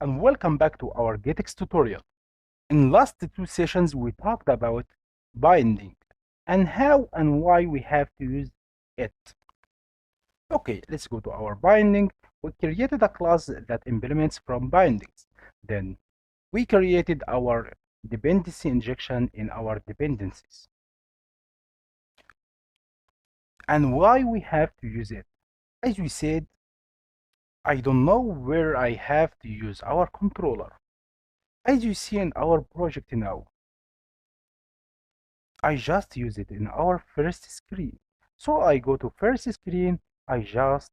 and welcome back to our GetX tutorial. In last two sessions we talked about binding and how and why we have to use it. Okay, let's go to our binding. We created a class that implements from bindings. Then we created our dependency injection in our dependencies. And why we have to use it? As we said, I don't know where I have to use our controller. As you see in our project now, I just use it in our first screen. So I go to first screen, I just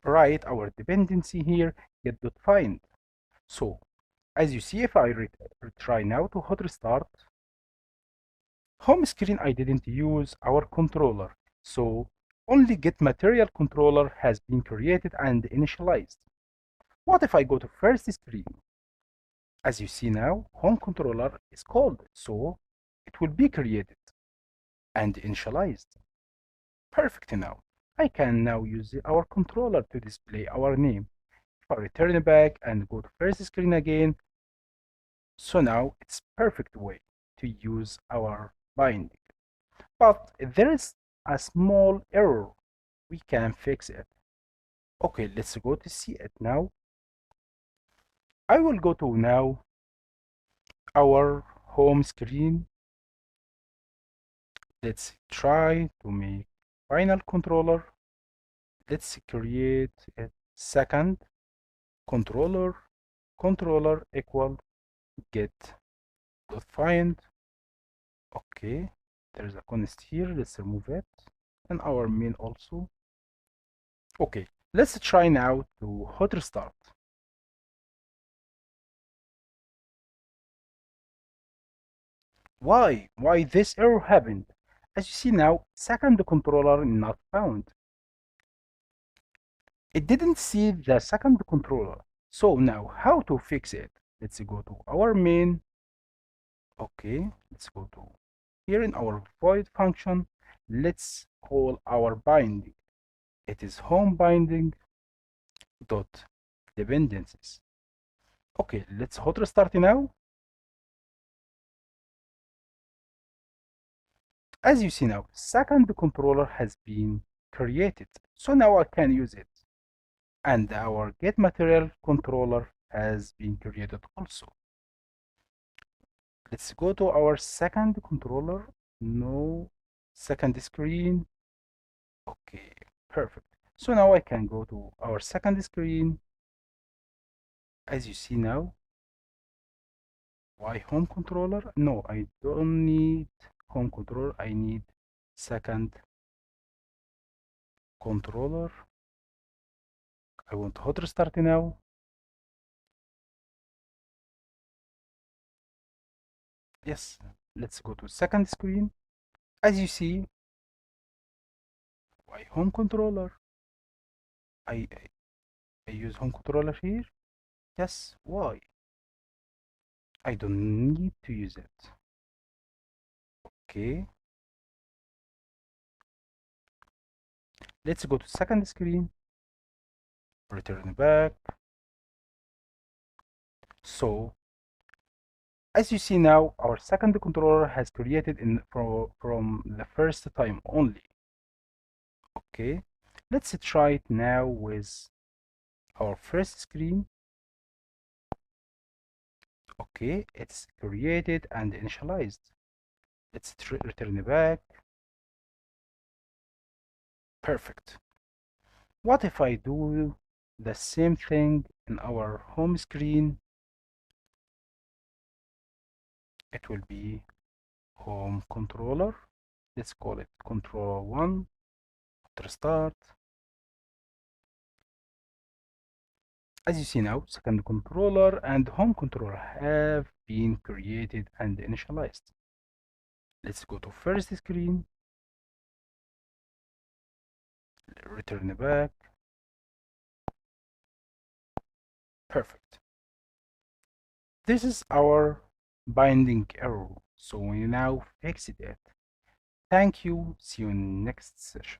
write our dependency here, get.find. So as you see, if I try now to hot restart, home screen I didn't use our controller. So only get material controller has been created and initialized. What if I go to first screen? As you see now, home controller is called, so it will be created and initialized. Perfect now. I can now use our controller to display our name. If I return back and go to first screen again, so now it's perfect way to use our binding. But there is a small error. We can fix it. Okay, let's go to see it now. I will go to now our home screen. Let's try to make final controller. Let's create a second controller equal get dot find. Okay, there's a const here. Let's remove it, and our main also. Okay, let's try now to hot restart. Why this error happened? As you see now, second controller not found. It didn't see the second controller. So now how to fix it? Let's go to our main. Okay, let's go to here in our void function. Let's call our binding. It is home binding dot dependencies. Okay, let's hot restart now. As you see now, second controller has been created. So now I can use it. And our get material controller has been created also. Let's go to our second controller. No, second screen. Okay, perfect. So now I can go to our second screen. As you see now, why home controller? No, I don't need home controller. I need second controller. I want hot restart now. Yes, let's go to second screen. As you see, why home controller? I I use home controller here. Yes, why? I don't need to use it. Okay, let's go to second screen. Return back. So as you see now, our second controller has created from the first time only. Okay, let's try it now with our first screen. Okay, it's created and initialized. Let's return back. Perfect. What if I do the same thing in our home screen? It will be home controller. Let's call it controller 1. Restart. As you see now, second controller and home controller have been created and initialized. Let's go to first screen, return back. Perfect. This is our binding error, so we now fixed it. Thank you. See you in next session.